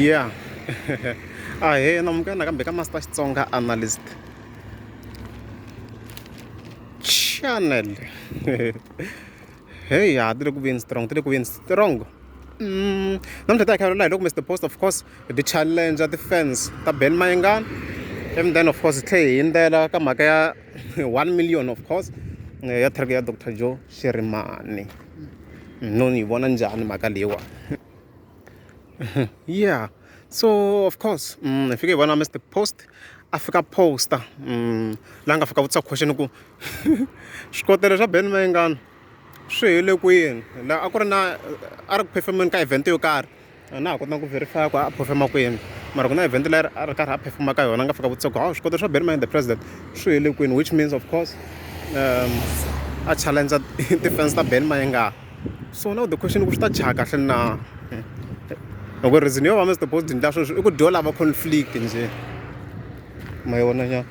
Yeah. Hey, namukela kambe ka Master Xitsonga analyst channel. Hey, tiri ku veni strong. Namuntlha ta hi kha loko Mr. Post, of course, the challenge the fans ta Benny Mayengani, and then of course tlhe hi ndlela ka mhaka ya 1 million, of course, ya target ya Dr. Joe Shirimani. No ni vona njhani mhaka leyiwa? Yeah, so of course I fike hi vona Mr. Post a fika poster laha nga fika vutisa question ku swikotelo swa Benny Mayengani swi hele kwini, laha a ku ri na a ri ku performeni ka event yo karhi, na ha kotanga ku verify ku a performa kwini, mara ku na event leri a ri karhi a performa ka yona a nga fika vutisa ku swikotelo swa Benny Mayengani the president swi hele kwini, which means of course a challenge ti-fans ta Benny Mayengani. So now the question ku swi ta chaha kahle na loko reason yo va Mr. Post ndla sweswo I ku dyo lava conflict nje, ma yi vona nya.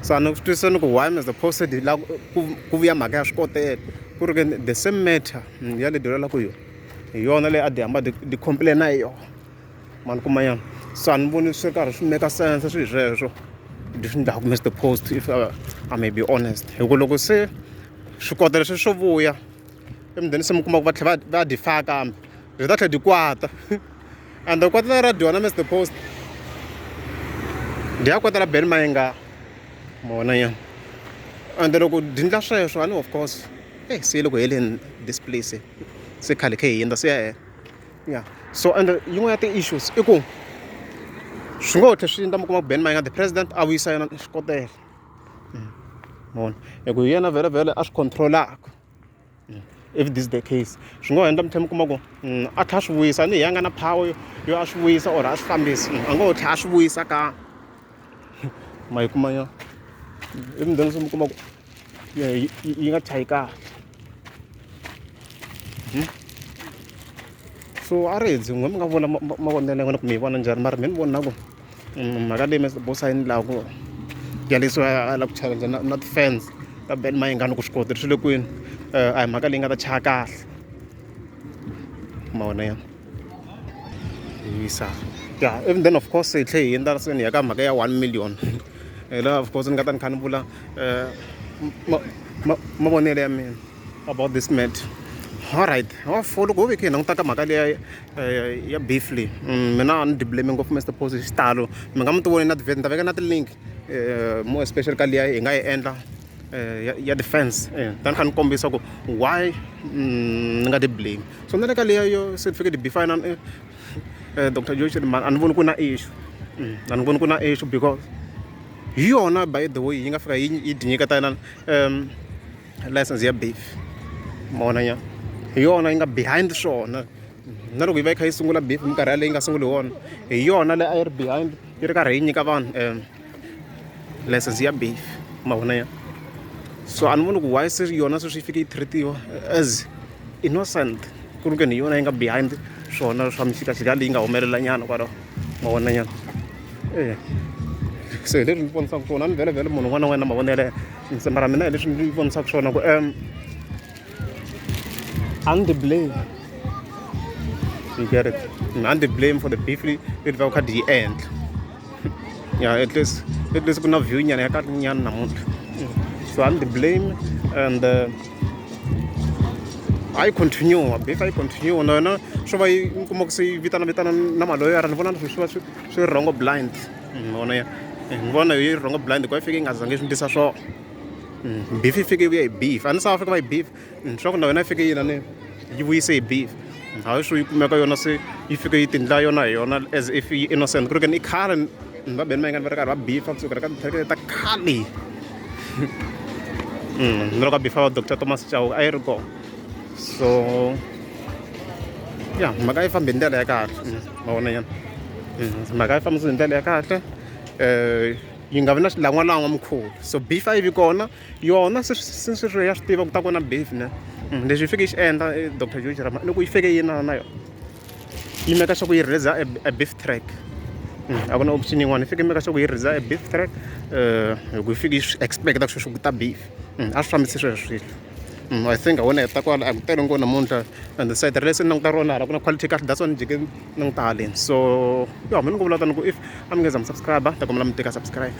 So a ni swi twisisa ni ku why Mr. Post di la ku vuya mhaka ya swikotelo ku ri ke the same matter ya le dyelaka ku hi yona leyi a di hamba di complain hi yona, mani kuma yana. So a ni voni swi karhi swi make sense swilo sweswo leswi endlaka Mr. Post, if I may be honest, hi ku loko se swikotelo leswi swo vuya emudeni se mi kuma ku va tlhela va di faka kambe byi ta tlhela di kwata and kwatela ra dyona Mr. Post di ya kwatela Benny Mayengani, ma vona nyana. And loko di ndla sweswo a ni of course se loko heleni this place se khale kha hi endla se ya hela. Yeah, so and yin'wana ya ti-issues I ku swi ngo tlhela swi endla mi kuma ku Benny Mayengani the president a vuyisa yena xikotelo, ma vona hi ku hi yena vhele a swi controlaka. If this is the case swi ngo endla mi tlhela mi kuma ku a tlha a swi vuyisa ni hi ya nga na power yo a swi vuyisa or a swi fambisi, a ngo tlhela a swi vuyisa ka ma yi kuma nyana. Emudeni se mi kuma ku yi nga chayi kahle. So a ri hi dzin'we mi nga vona mavonelo ya n'wina ku mi yi vona njhani, mara mi ni vona ku mhaka leyi Mr. Post a yi endlaku ya leswi a lava ku challenge na ti-fans ta Benny Mayengani ku swikotelo swi le kwini, a hi mhaka leyi nga ta chaha kahle, ma vona yana. Yisa yeah, even then of course hi tlhe hi endla se ni ya ka mhaka ya 1 million laha of course ni nga ta ni kha ni vula mavonelo ya mina about this matter. Alright, loko ho ve kha hi languta ka mhaka leya ya beef leyi, mina a ni di blame ngopfu Mr. Post hi xitalo. Mi nga mi ti voni na ni ta veka na ti-link more especially ka liya hi nga yi endla ya defense ta ni kha ni kombisa ku why ni nga ti blame. So na le ka liya yo certificate beef na Dr. Joe Shirimani a ni voni ku na issue, a ni voni ku na issue because hi yona by the way yi nga fika yi di nyiketa na license ya beef, ma vona nya. Hi yona yi nga behind swona, na loko yi va yi kha yi sungula beef minkarhi yaleyi yi nga sunguli wona hi yona leyi a yi ri behind yi ri karhi yi nyika vanhu license ya beef, ma vona nya. So a ni voni ku why se yona sweswi yi fike yi treatiwa as innocent ku ri ke ni yona yi nga behind swona swa mixikaxika leyi nga humelela nyana kwalaho, ma vona nyana. Se hi leswi ni vonisaka swona ni vhele munhu un'wana na un'wana na mavonelo mara mina hi leswi ni vonisaka swona ku a ni di blame, you get it, a ni di blame for the beef leyi va kha di yi endla. Yeah, at least ku na view nyana ya kahle nyana namuntlha, so a ni di blame and a yi continue beef, a yi continue na yona swo va yi kuma ku se yi vitana na maloyara ni vona na swi va swi rhongo blind, ma vona ya. Ni vona yi rhongo blind ku yi fike yi nga zangi swi ndlisa swona. Beef yi fike yi vuya hi beef, a ni sa va fika va hi beef swa ku na yona yi fike yi vuyise hi beef, hayi swo yi kumeka yona se yi fike yi tindla yona hi yona as if yi innocent ku ri ke ni i khale va Benny Mayengani va ri karhi va beef kusukela ka ti-target ta khale. Ni loko a beef va Dr. Thomas Chauke a yi ri kona. So yeah, mhaka yi fambi hi ndlela ya kahle, ma vona nyana. Mhaka yi fambisa hi ndlela ya kahle, yi nga vi na xilan'walangwa mukhuva. So beef a yi vi kona yona since ya swi tiva ku ta kona beef ne leswi yi fike yi xi endla Dr. Joe Shirimani loko yi fike yi na yona yi meka sure ku yi release a beef track, a ku na option yin'wana yi fike yi meka sure ku yi release a beef track hi ku yi fike yi swi expecta ku sweswo ku ta beef, a swi fambisi sweswo swilo. I think wona heta kwala a ku tele ngopfu namuntlha and the site leswi ni languta rona hala ku na quality kahle that's why ni jike ni n'wi taleni so yo mina ni ku vula tani ku if a mi ngeza mi subscribe ta kombela mi tika subscribe.